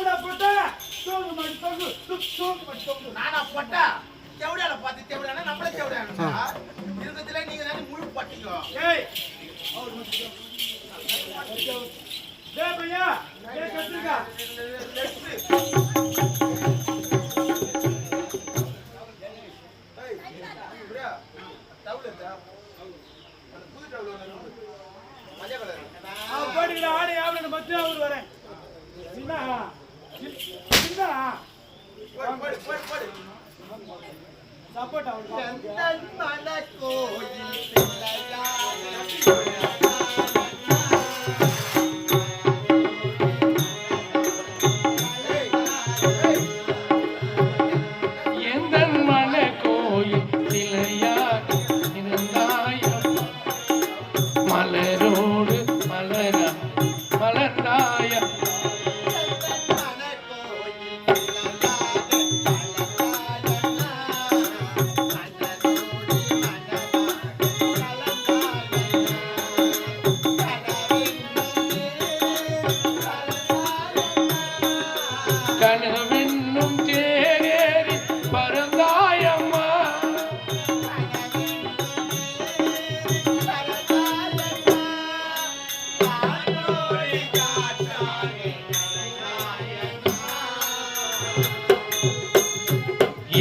எவ்வளோ போட்டா தூங்கு மாட்டி தூங்கு மாட்டி தூங்கு நானா போட்டா தேவடியால பார்த்து தேவடியானா நம்மளே தேவடியானா இருக்கிறதுல நீங்க தானே முழு பட்டிங்க ஏய் டேய் பையா டேய் கத்துக்கா ஆடு யாவல மத்திய அவர் வரேன் சின்ன சின்ன சப்போர்ட் அவனுக்கு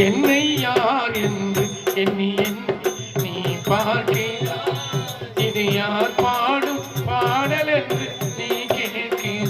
என்னை யார் என்று எண்ணி நீ பார்க்கிறாய் இது யார் பாடும் பாடல் என்று நீ கேட்கிறாய்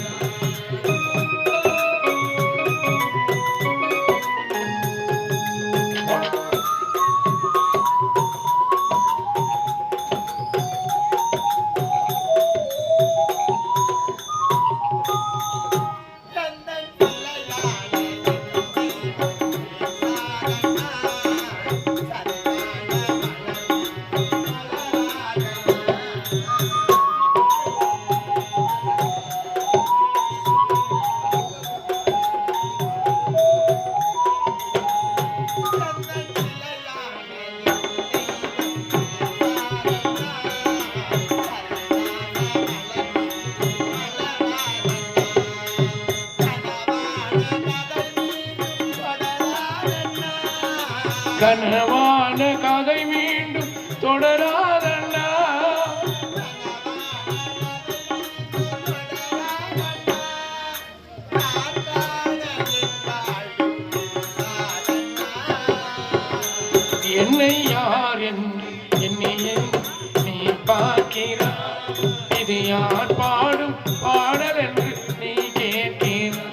கனவான கதை மீண்டும் தொடராதண்ணா என்னை யார் என்று எண்ணிய நீ பார்க்கிறாய் இது யார் பாடும் பாடல் என்று நீ கேட்கிறாய்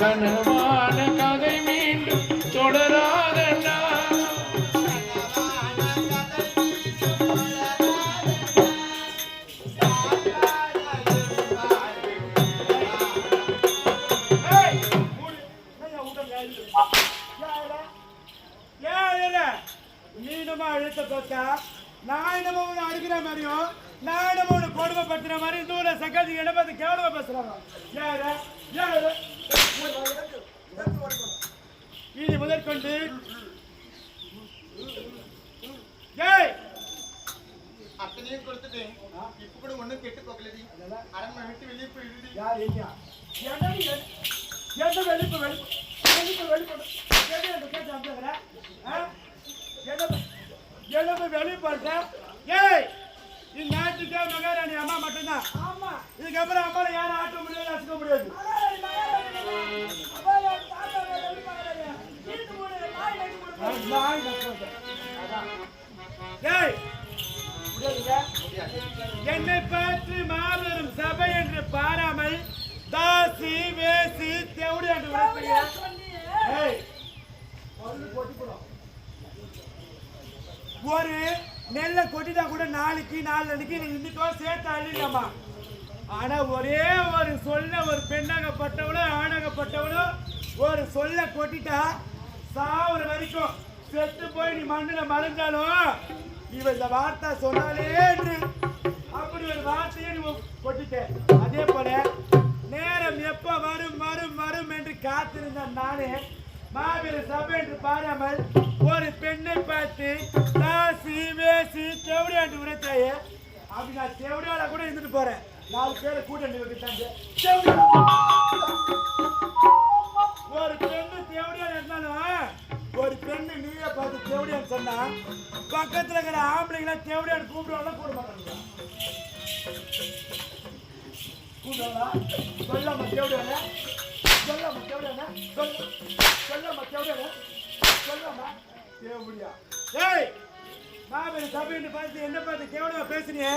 கனவான கதை மீண்டும் தொடராதண்ணா நீனமா அழுத்த பார்த்தா நான் என்னமோ ஒன்று அடிக்கிற மாதிரியும் நான் என்னமோ ஒன்று கொடுமைப்படுத்துற மாதிரி இந்த ஊர்ல சக்காதி என்ன பார்த்து கேவலமா பேசுறாங்க யாரு யாரு இது முதற்கொண்டு ஏய் அத்தனையும் கொடுத்துட்டேன் இப்ப கூட ஒண்ணும் கெட்டு போகலடி அரண்மனை விட்டு வெளியே போயிடுடி யார் ஏங்க எந்த வெளிப்பு வெளிப்படுத்த ஏய் இந்த நாட்டுக்கே மகாராணி அம்மா மட்டும்தான் ஆமா இதுக்கப்புறம் அம்மாவை யாரும் ஆட்ட முடியாது அசுக்க முடியாது ஏய் என்னை நாளைக்கு நாளைக்கு இன்னைக்கோ சேர்த்து அள்ளிடலாமா? ஆனா ஒரே ஒரு சொல்ல ஒரு பெண்ணாகப்பட்டவளோ ஆணாகப்பட்டவளோ ஒரு சொல்ல கொட்டிட்டா சாவுற வரைக்கும் செத்து போய் நீ மண்ணுல மறைஞ்சாலும் இவ இந்த வார்த்தை சொன்னாலே அப்படி ஒரு வார்த்தையை நீ கொட்டிட்ட. அதே போல நேரம் எப்ப வரும் வரும் வரும் என்று காத்திருந்த நானே மாபெரும் சபை என்று பாராமல் ஒரு பெண்ணை பார்த்து ராசி வேசி செவடியாண்டு உரைத்தாயே. அப்படி நான் செவடியால கூட இருந்துட்டு போறேன். 4 பேரை கூட்டணி வைக்கிட்டாங்க. ஒரு பெண்ணு தேவடியான் இருந்தாலும் ஒரு பெண்ணு நீயே பார்த்து தேவடியான்னு சொன்னா பக்கத்துல இருக்கிற ஆம்பளைங்களா தேவடியான்னு கூப்பிடுவாங்க கூட மாட்டாங்க. கூப்பிடுவாங்களா? சொல்லாம தேவடியான சொல்லாம தேவடியான சொல்லாம தேவடியான சொல்லாம தேவடியா. ஏய் மாபெரும் சபைன்னு பார்த்து என்ன பார்த்து கேவலமா பேசுனியே.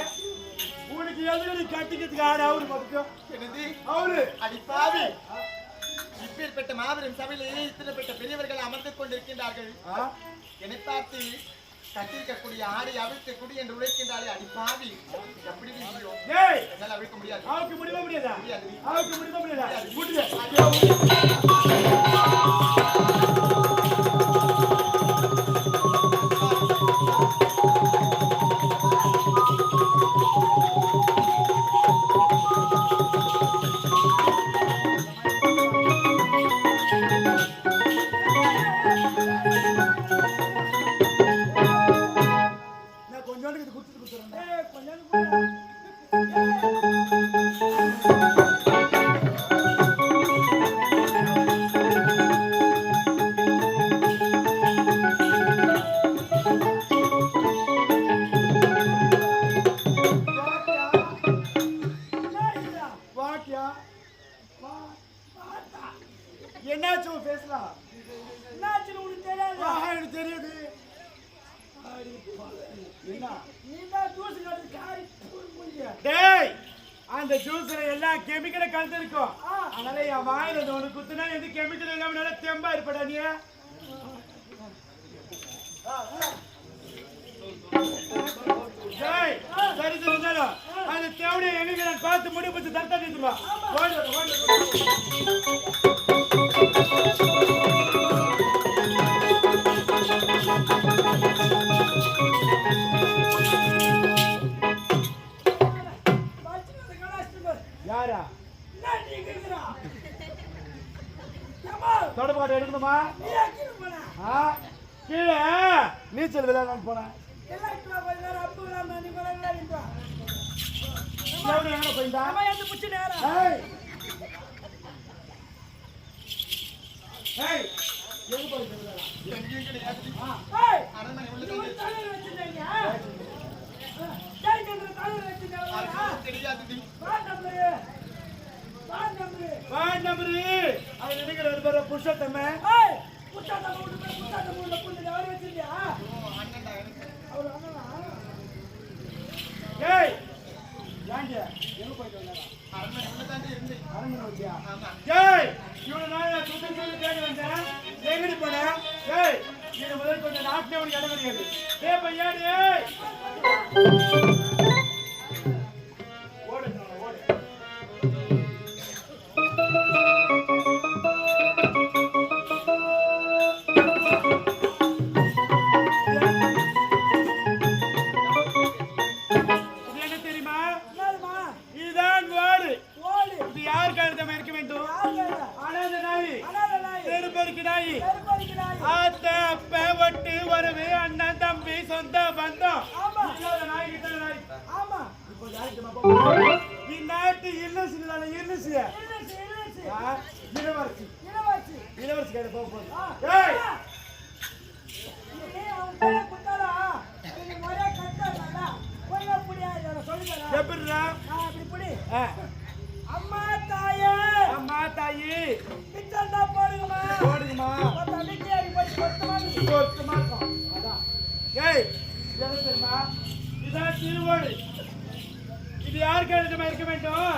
உனக்கு எதுக்கு கட்டிக்கிறதுக்கு ஆடு அவரு மட்டும் என்னது அவரு அடிப்பாவி. இப்பேற்பட்ட மாபெரும் சபையிலேயே இத்தனை பெற்ற பெரியவர்கள் அமர்ந்து கொண்டிருக்கின்றார்கள். என்னை பார்த்து கட்டிருக்கக்கூடிய ஆடை அவிழ்த்து குடி என்று உழைக்கின்றாலே அடிப்பாவி. எப்படி முடியும்? என்னால் அவிழ்க்க முடியாது. அவருக்கு முடிய முடியாதா? அவருக்கு முடிய முடியாதா? என்னாச்சும் பேசலாம். என்னாச்சுன்னு உனக்கு தெரியாது. எனக்கு தெரியுது. அந்த ஜூஸ்ல எல்லாம் கெமிக்கலை கலந்து இருக்கும். அதனால என் வாயில ஒண்ணு குத்துனா எது கெமிக்கல் இல்லாம நல்லா தெம்பா இருப்படா நீ. சரி இருந்தாலும் அந்த தேவடியை எங்க நான் பார்த்து முடிவு வச்சு தரத்தா நிறுத்துவா. யாரா தொடப்பாட்டு எடுக்கணுமா? கீழே நீச்சல் விளையாடணும் போனேன். அரண்மனை உள்ளது தெரியாது. புருஷத்தம்மே எங்கடி போன? முதல் கொஞ்சம் நாட்டிலே உனக்கு இடம் கிடையாது. ஏ பையாடி இந்நாட்டு இளவரசி அம்மா தாயே அம்மா தாயி போடுங்கம்மா போடுங்கம்மா தெரியுமா? இதான் திருவோடு. இது யாருக்கு எழுதமா இருக்க வேண்டும்?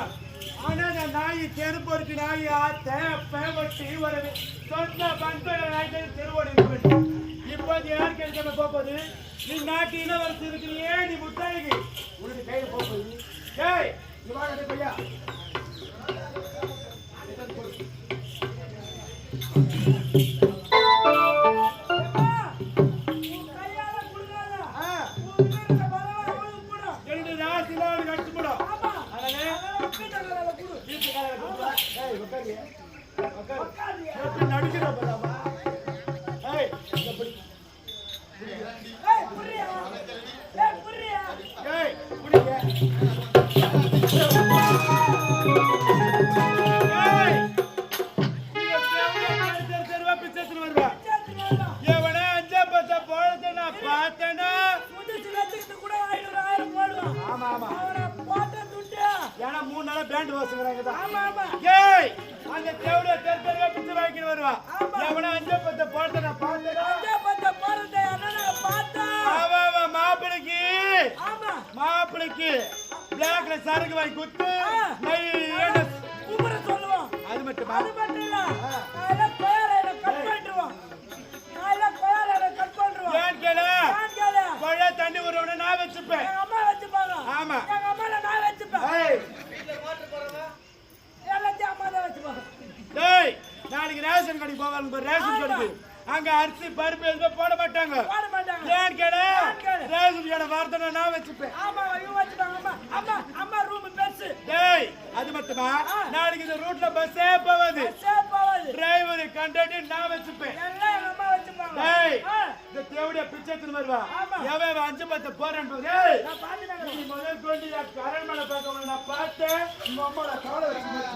ஆனா நாய் தெருப்பொருக்கு நாய் ஆத்த பேவட்டி ஒரு சொந்த பண்பு நாய்க்கு திருவோடு இருக்க வேண்டும். இப்போ அது யாருக்கு எடுக்காம போகுது? நீ நாட்டு இளவரசி இருக்கிறியே, நீ முத்தாளிக்கு உனக்கு கையில போகுது. ஏய் நீ வாங்க பையா. மாப்பிளைக்கு பிளாக்ல சரக்கு வாங்கி குத்து சொல்லுவோம். அது மட்டுமா? அது மட்டும் இல்ல, கொழ தண்ணி ஒரு நான் வச்சுப்பேன். ஆமா நாளைக்கு ரேஷன் கடைக்கு போவாங்க. ரேஷன் கடைக்கு அங்க அரிசி பருப்பு எதுவும் போட மாட்டாங்க. ஏன் கேளு, ரேஷன் கடை வார்த்தை நான் வச்சுப்பேன். டேய் அது மட்டுமா? நாளைக்கு இந்த ரூட்ல பஸ்ஸே போவாது. டிரைவர் கண்டக்டர் நான் வச்சுப்பேன். டேய் இந்த தேவடியா பிச்சை எடுத்து வருவா. எவன் 5-10 போறேன் முதல் கொண்டு அரண்மனை பார்க்க நான் பார்த்தேன். உங்க அம்மாவோட காலை வச்சு